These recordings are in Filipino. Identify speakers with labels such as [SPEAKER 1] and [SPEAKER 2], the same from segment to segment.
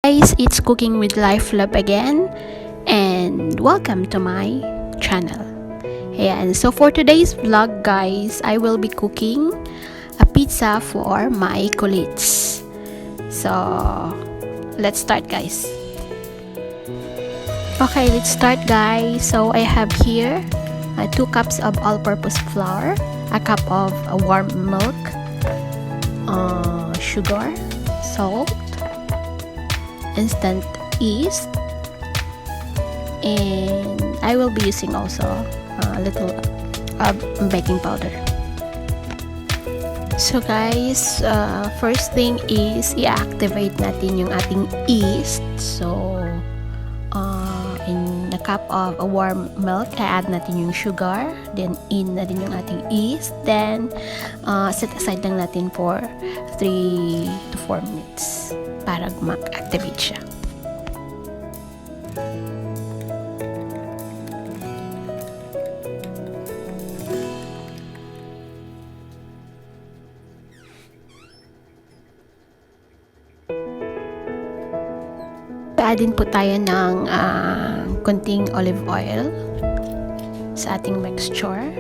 [SPEAKER 1] Guys, it's Cooking with Life Love again, and welcome to my channel. Ayan, so for today's vlog guys, I will be cooking a pizza for my colleagues. So, let's start guys. Okay, let's start guys. So I have here 2 cups of all-purpose flour, a cup of warm milk, sugar, salt, instant yeast, and I will be using also a little baking powder. So guys, first thing is i-activate natin yung ating yeast. So in a cup of warm milk, i-add natin yung sugar, then in na din yung ating yeast, then set aside lang natin for 3 to 4 minutes para mag-activate siya. Add din po tayo ng konting olive oil sa ating mixture.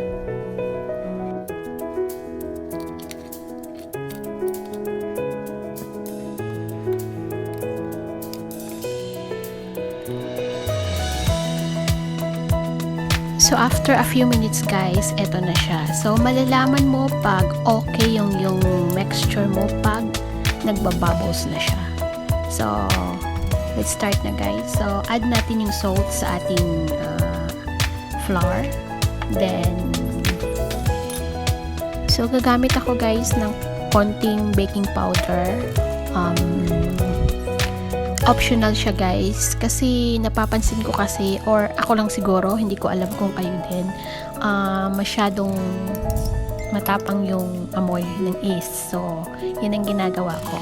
[SPEAKER 1] So after a few minutes guys, eto na siya. So malalaman mo pag okay yung mixture mo pag nagbabubbles na siya. So let's start na guys. So add natin yung salt sa ating flour. Then so gagamit ako guys ng konting baking powder. Optional siya guys, kasi napapansin ko kasi, or ako lang siguro, hindi ko alam kung kayo din, masyadong matapang yung amoy ng yeast. So yan ang ginagawa ko.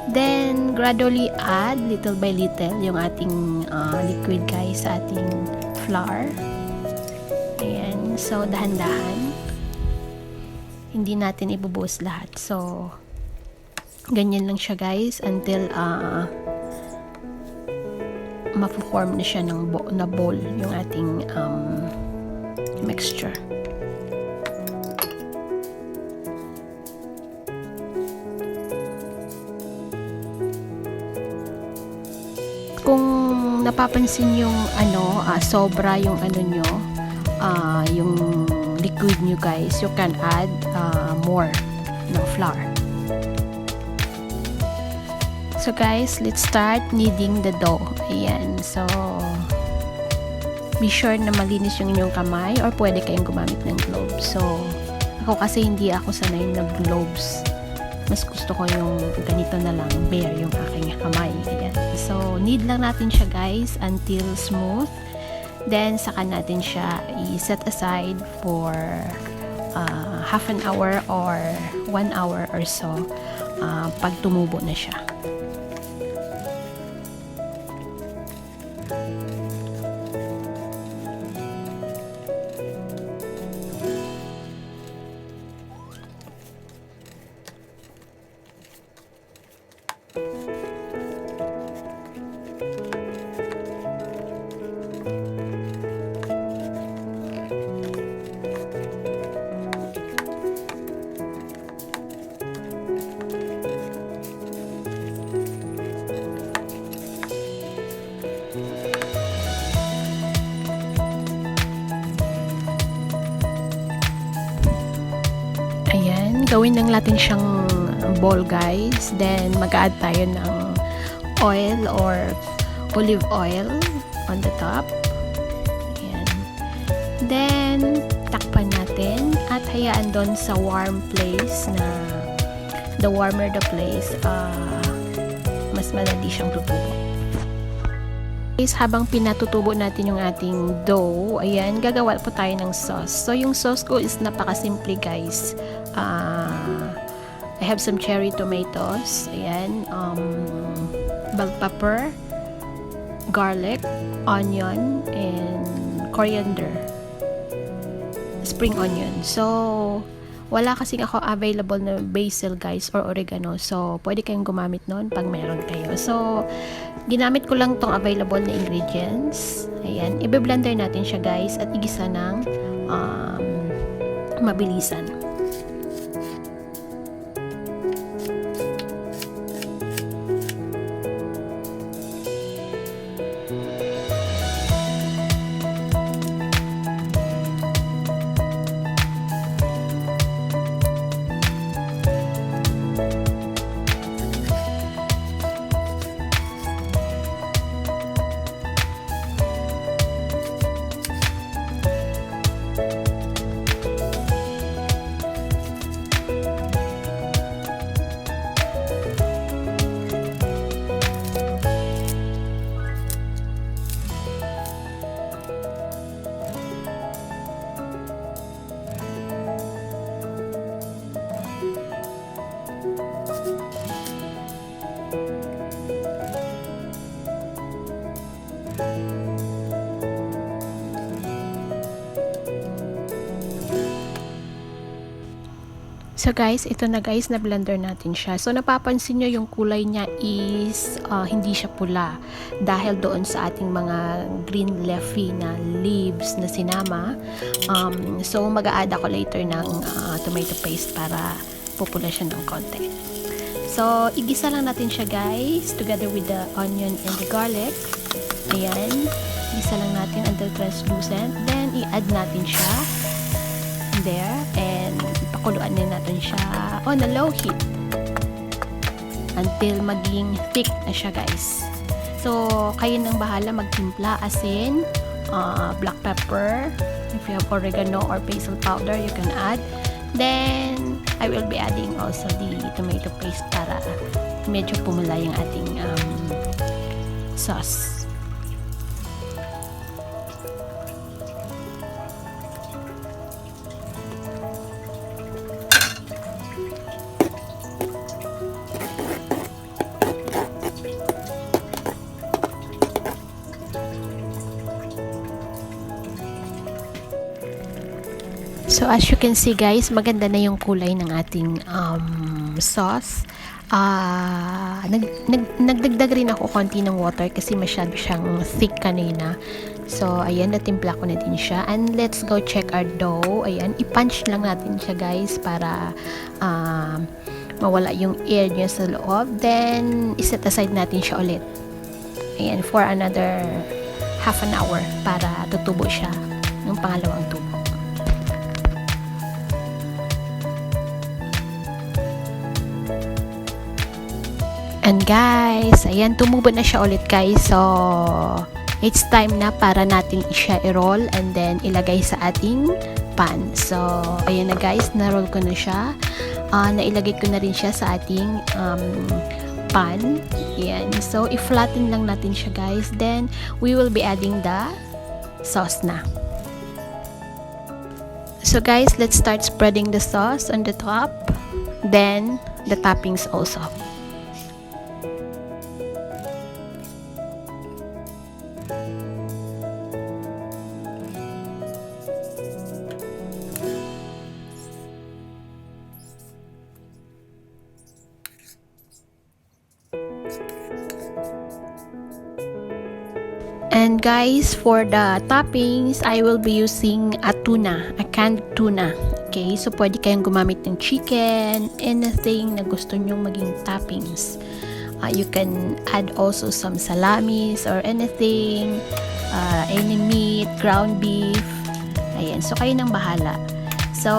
[SPEAKER 1] Then gradually add little by little yung ating liquid guys sa ating flour. Ayan, so dahan-dahan, hindi natin ibubuhos lahat. So ganyan lang siya guys until ma-form na siya ng na ball yung ating mixture. Kung napapansin yung sobra yung nyo, yung liquid nyo guys, you can add more ng flour. So guys, let's start kneading the dough. Ayan, so be sure na malinis yung inyong kamay, or pwede kayong gumamit ng gloves. So ako kasi hindi ako sanay ng gloves, mas gusto ko yung ganito na lang, bare yung aking kamay. Ayan. So knead lang natin siya guys until smooth, then saka natin siya i-set aside for half an hour or 1 hour or so pag tumubo na siya. Ayan, gawin lang natin siyang ball guys. Then mag-add tayo ng oil or olive oil on the top. Ayan. Then takpan natin at hayaan doon sa warm place, na the warmer the place, mas madali siyang tutubo. Habang pinatutubo natin yung ating dough, ayan, gagawa po tayo ng sauce. So yung sauce ko is napakasimple guys. I have some cherry tomatoes, ayan, bell pepper, garlic, onion, and coriander, spring onion. So Wala kasing ako available na basil guys or oregano. So, pwede kayong gumamit nun pag meron kayo. So, ginamit ko lang tong available na ingredients. Ayan. I-blender natin siya guys at igisa ng mabilisan. So guys, ito na guys, na blender natin siya. So napapansin nyo yung kulay niya is hindi siya pula dahil doon sa ating mga green leafy na leaves na sinama. So mag-a-add ako later ng tomato paste para pupula siya ng konti. So igisa lang natin siya guys together with the onion and the garlic. Ayan, igisa lang natin until translucent. Then i-add natin siya there and pakuluan din natin siya on a low heat until maging thick na siya guys. So kayo nang bahala magtimpla, asin, black pepper, if you have oregano or basil powder you can add. Then I will be adding also the tomato paste para medyo pumula yung ating sauce. So as you can see guys, maganda na yung kulay ng ating sauce. Nagdagdag rin ako konti ng water kasi masyado siyang thick kanina. So ayan, natimpla ko na din siya. And let's go check our dough. Ayan, i-punch lang natin siya guys para mawala yung air niya sa loob. Then iset aside natin siya ulit. Ayan, for another half an hour para tutubo siya ng pangalawang tubo. And guys, ayan, tumubo na siya ulit guys. So, it's time na para natin siya i-roll and then ilagay sa ating pan. So, ayan na guys, na-roll ko na siya. Nailagay ko na rin siya sa ating pan. Ayan. So, i-flatten lang natin siya guys. Then, we will be adding the sauce na. So guys, let's start spreading the sauce on the top. Then, the toppings also. And guys, for the toppings, I will be using a tuna, a canned tuna. Okay, so pwede kayong gumamit ng chicken, anything na gusto nyong maging toppings. You can add also some salamis or anything, any meat, ground beef. Ayan, so kayo nang bahala. So,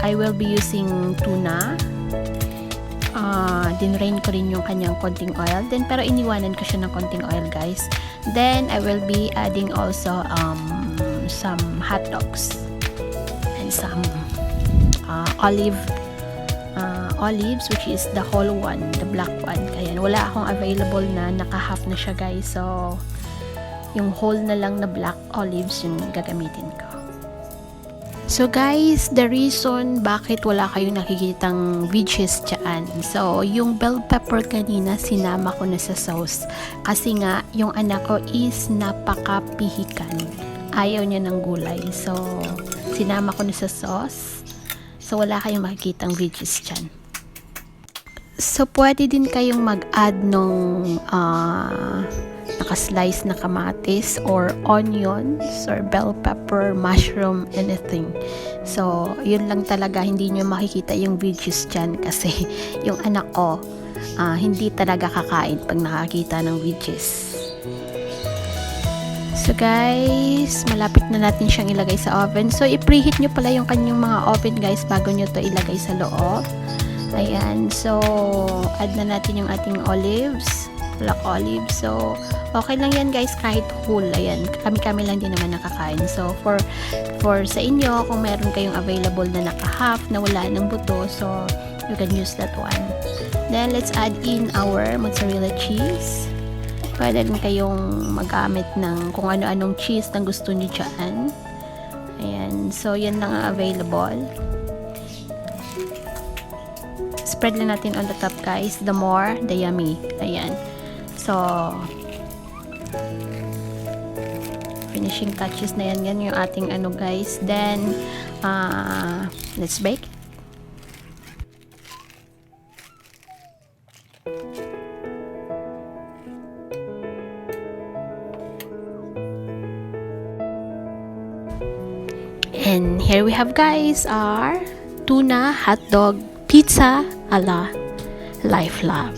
[SPEAKER 1] I will be using tuna. Dinrain ko rin yung kanyang konting oil. Then, pero iniwanan ko siya ng konting oil, guys. Then, I will be adding also some hot dogs and some olives, which is the whole one, the black one. Ayan, wala akong available na naka-half na siya, guys. So, yung whole na lang na black olives yung gagamitin ko. So guys, the reason bakit wala kayong nakikitang veggies dyan. So, yung bell pepper kanina, sinama ko na sa sauce. Kasi nga, yung anak ko is napakapihikan. Ayaw niya ng gulay. So, sinama ko na sa sauce. So, wala kayong makikitang veggies dyan. So, pwede din kayong mag-add nung nakaslice na kamatis or onions or bell pepper, mushroom, anything. So, yun lang talaga, hindi nyo makikita yung veggies dyan kasi yung anak ko, hindi talaga kakain pag nakakita ng veggies. So guys, malapit na natin siyang ilagay sa oven. So, i-preheat nyo pala yung kanyang mga oven guys bago nyo to ilagay sa loob. Ayan, so add na natin yung ating olives, black olives. So, okay lang yan guys kahit whole. Ayan, kami-kami lang din naman nakakain. So, for sa inyo, kung meron kayong available na naka-half na wala ng buto, so you can use that one. Then, let's add in our mozzarella cheese. Pwede din kayong magamit ng kung ano-anong cheese na gusto nyo dyan. Ayan, so yan lang ang available. Spread lang natin on the top guys. The more, the yummy. Ayan. So, finishing touches na yan. Yan yung ating ano guys. Then, let's bake. And here we have guys our tuna hotdog pizza a la Life Love.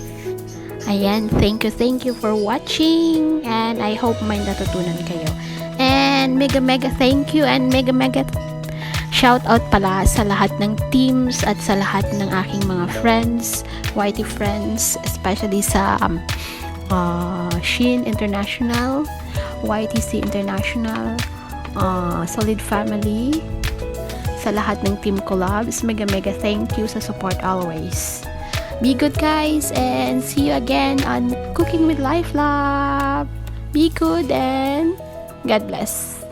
[SPEAKER 1] Ayan, thank you for watching and I hope may natutunan kayo. And mega thank you and mega shout out pala sa lahat ng teams at sa lahat ng aking mga friends, YT friends, especially sa Shein International, YTC International, Solid Family, sa lahat ng team collabs. Mega thank you sa support always. Be good guys and see you again on Cooking with Life Love. Be good and God bless.